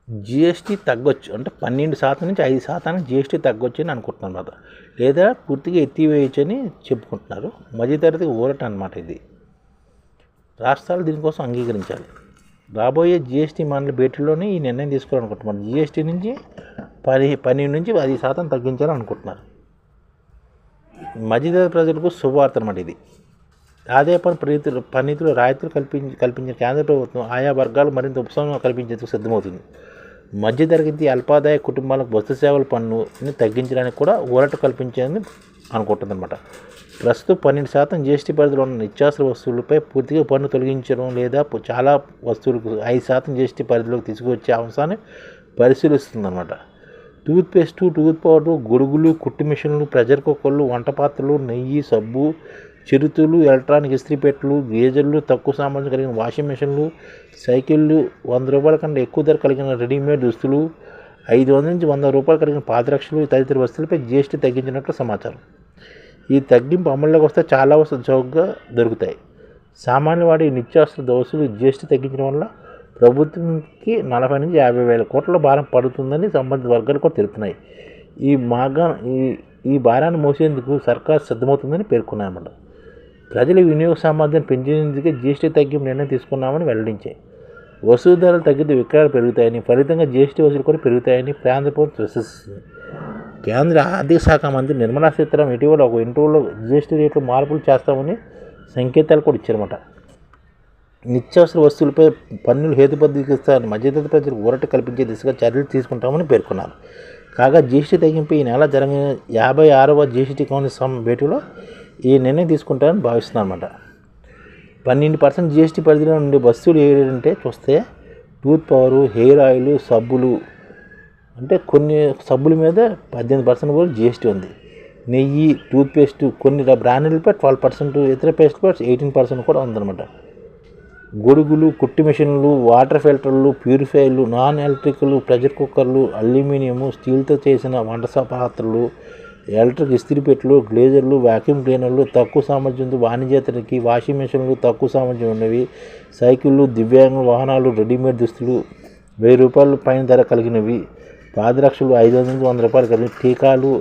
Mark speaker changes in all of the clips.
Speaker 1: GST తగ్గొచ్చు, అంటే 12% నుంచి 5% GST తగ్గొచ్చు అని అనుకుంటున్నాను అన్నమాట. లేదా పూర్తిగా ఎత్తివేయచ్చు అని చెప్పుకుంటున్నారు. మధ్యతరగతికి ఊరట అన్నమాట ఇది. రాష్ట్రాలు దీనికోసం అంగీకరించాలి. రాబోయే జిఎస్టీ మండలి భేటీలోనే ఈ నిర్ణయం తీసుకోవాలనుకుంటున్నారు. జిఎస్టీ నుంచి 12 నుంచి 10% తగ్గించాలనుకుంటున్నారు. మధ్యతరగతి ప్రజలకు శుభవార్త అన్నమాట ఇది. ఆదాయపన్ను పన్నిధిలో రాయితీలు కల్పించిన కేంద్ర ప్రభుత్వం ఆయా వర్గాలు మరింత ఉపశమనం కల్పించేందుకు సిద్ధమవుతుంది. మధ్యతరగతి అల్పాదాయ కుటుంబాలకు వస్తు సేవల పన్నుని తగ్గించడానికి కూడా ఊరట కల్పించేందుకు అనుకుంటుందన్నమాట. ప్రస్తుతం 12% జిఎస్టీ పరిధిలో ఉన్న నిత్యావసర వస్తువులపై పూర్తిగా పన్ను తొలగించడం లేదా చాలా వస్తువులకు 5% జిఎస్టీ పరిధిలోకి తీసుకువచ్చే అంశాన్ని పరిశీలిస్తుందన్నమాట. టూత్పేస్టు, టూత్ పౌడరు, గొడుగులు, కుట్టు మిషన్లు, ప్రెషర్ కుక్కర్లు, వంట పాత్రలు, నెయ్యి, సబ్బు, చిరుతులు, ఎలక్ట్రానిక్ ఇస్త్రీపెట్టెలు, గీజర్లు, తక్కువ సామర్థ్యం కలిగిన వాషింగ్ మిషన్లు, సైకిళ్ళు, ₹100 కన్నా ఎక్కువ ధర కలిగిన రెడీమేడ్ దుస్తులు, ₹500 నుంచి ₹100 కలిగిన పాదరక్షలు తదితర వస్తువులపై జిఎస్టీ తగ్గించినట్లు సమాచారం. ఈ తగ్గింపు అమల్లోకి వస్తే చాలా వస్తువులు చౌకగా దొరుకుతాయి. సామాన్య వాడి నిత్యావసర వస్తువులు జిఎస్టీ తగ్గించడం వల్ల ప్రభుత్వంకి 40 నుంచి 50 వేల కోట్ల భారం పడుతుందని సంబంధిత వర్గాలు కూడా తెలుపుతున్నాయి. ఈ భారాన్ని మోసేందుకు సర్కారు సిద్ధమవుతుందని పేర్కొన్నాయన్నమాట. ప్రజల వినియోగ సామర్థ్యాన్ని పెంచేందుకే జిఎస్టీ తగ్గింపు నిర్ణయం తీసుకున్నామని వెల్లడించాయి. వస్తువు ధరలు తగ్గితే విక్రయాలు పెరుగుతాయని, ఫలితంగా జిఎస్టీ వసూలు కూడా పెరుగుతాయని కేంద్ర ప్రభుత్వం విశ్వసిస్తుంది. కేంద్ర ఆర్థిక శాఖ మంత్రి నిర్మలా సీతారామన్ ఇటీవల ఒక ఇంటర్వ్యూలో జిఎస్టీ రేట్లు మార్పులు చేస్తామని సంకేతాలు కూడా ఇచ్చారన్నమాట. నిత్యావసర వస్తువులపై పన్నులు హేతుబద్ధీకరిస్తారని మధ్యతరగతి ప్రజలకు ఊరట కల్పించే దిశగా చర్యలు తీసుకుంటామని పేర్కొన్నారు. కాగా జిఎస్టీ తగ్గింపు ఈ నెల జరిగిన 56వ జిఎస్టీ కౌన్సిల్ భేటీలో ఈ నిర్ణయం తీసుకుంటారని భావిస్తున్నారన్నమాట. 12% జిఎస్టీ పరిధిలో ఉండే వస్తువులు ఏంటంటే చూస్తే టూత్ పవరు, హెయిర్ ఆయిల్, సబ్బులు, అంటే కొన్ని సబ్బుల మీద 18% కూడా జిఎస్టీ ఉంది. నెయ్యి, టూత్పేస్టు, కొన్ని బ్రాండ్లపై 12%, ఇతర పేస్ట్లపై 18% కూడా ఉందన్నమాట. గొడుగులు, కుట్టు మిషన్లు, వాటర్ ఫిల్టర్లు, ప్యూరిఫైర్లు, నాన్ ఎలక్ట్రికల్ ప్రెషర్ కుక్కర్లు, అల్యూమినియం, స్టీల్తో చేసిన వంట పాత్రలు, ఎలక్ట్రిక్ ఇస్త్రీపెట్టెలు, గ్లేజర్లు, వాక్యూమ్ క్లీనర్లు, తక్కువ సామర్థ్యంతో వాణిజ్యేతరకి, వాషింగ్ మిషన్లు, తక్కువ సామర్థ్యం ఉన్నవి, సైకిళ్ళు, దివ్యాంగ వాహనాలు, రెడీమేడ్ దుస్తులు, ₹1000 పైన ధర కలిగినవి, పాదరక్షలు, ₹500 నుంచి ₹100 కలిగిన, టీకాలు,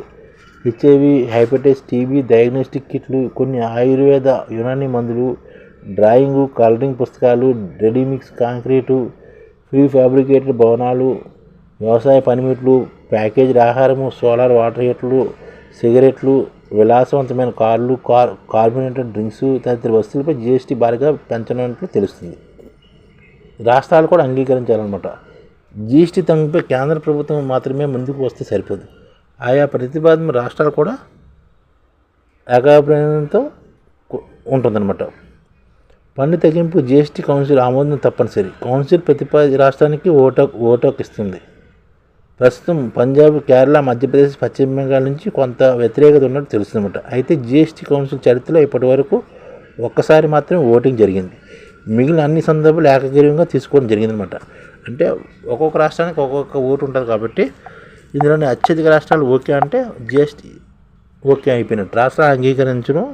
Speaker 1: హెచ్ఐవి, హెపటైటిస్, టీబీ డయాగ్నోస్టిక్ కిట్లు, కొన్ని ఆయుర్వేద యునానీ మందులు, డ్రాయింగు, కలరింగ్ పుస్తకాలు, రెడీమిక్స్ కాంక్రీటు, ప్రీ ఫ్యాబ్రికేటెడ్ భవనాలు, వ్యవసాయ పనిముట్లు, ప్యాకేజ్డ్ ఆహారము, సోలార్ వాటర్ హీటర్లు, సిగరెట్లు, విలాసవంతమైన కార్లు, కార్బోనేటెడ్ డ్రింక్స్ తదితర వస్తువులపై జిఎస్టీ భారీగా పెంచనున్నట్లు తెలుస్తుంది. రాష్ట్రాలు కూడా అంగీకరించాలన్నమాట. జిఎస్టీ తగ్గింపుపై కేంద్ర ప్రభుత్వం మాత్రమే ముందుకు వస్తే సరిపోదు. ఆయా ప్రతిపాదన రాష్ట్రాలు కూడా ఏకాభిప్రాయంతో ఉంటుందన్నమాట. పన్ను తగ్గింపు జిఎస్టీ కౌన్సిల్ ఆమోదం తప్పనిసరి. కౌన్సిల్ రాష్ట్రానికి ఓటు ఇస్తుంది. ప్రస్తుతం పంజాబ్, కేరళ, మధ్యప్రదేశ్, పశ్చిమ బెంగాల్ నుంచి కొంత వ్యతిరేకత ఉన్నట్టు తెలుస్తుందన్నమాట. అయితే జిఎస్టీ కౌన్సిల్ చరిత్రలో ఇప్పటి వరకు ఒక్కసారి మాత్రమే ఓటింగ్ జరిగింది. మిగిలిన అన్ని సందర్భాలు ఏకగ్రీవంగా తీసుకోవడం జరిగిందనమాట. అంటే ఒక్కొక్క రాష్ట్రానికి ఒక్కొక్క ఓటు ఉంటుంది కాబట్టి ఇందులోని అత్యధిక రాష్ట్రాలు ఓకే అంటే జిఎస్టీ ఓకే అయిపోయినట్టు. రాష్ట్రాలు అంగీకరించడం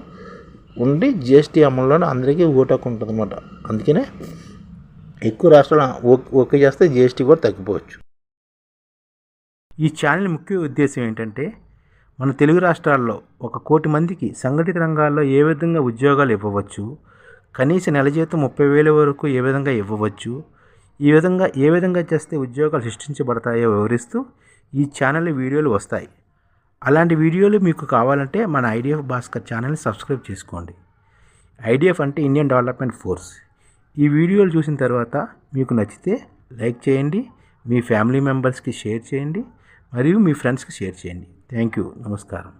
Speaker 1: ఉండి జిఎస్టీ అమల్లోనే అందరికీ ఓటు హక్కు ఉంటుంది అన్నమాట. అందుకనే ఎక్కువ రాష్ట్రాలు ఓకే చేస్తే జిఎస్టీ కూడా తగ్గిపోవచ్చు.
Speaker 2: ఈ ఛానల్ ముఖ్య ఉద్దేశం ఏంటంటే మన తెలుగు రాష్ట్రాల్లో 1 కోటి మందికి సంఘటిత రంగాల్లో ఏ విధంగా ఉద్యోగాలు ఇవ్వవచ్చు, కనీస నెల జీతం 30,000 వరకు ఏ విధంగా ఇవ్వవచ్చు, ఏ విధంగా చేస్తే ఉద్యోగాలు సృష్టించబడతాయో వివరిస్తూ ఈ ఛానల్ వీడియోలు వస్తాయి. అలాంటి వీడియోలు మీకు కావాలంటే మన ఐడిఎఫ్ భాస్కర్ ఛానల్ని సబ్స్క్రైబ్ చేసుకోండి. ఐడిఎఫ్ అంటే ఇండియన్ డెవలప్మెంట్ ఫోర్స్. ఈ వీడియోలు చూసిన తర్వాత మీకు నచ్చితే లైక్ చేయండి, మీ ఫ్యామిలీ మెంబర్స్కి షేర్ చేయండి, మరియు మీ ఫ్రెండ్స్కి షేర్ చేయండి. Thank you. నమస్కారం.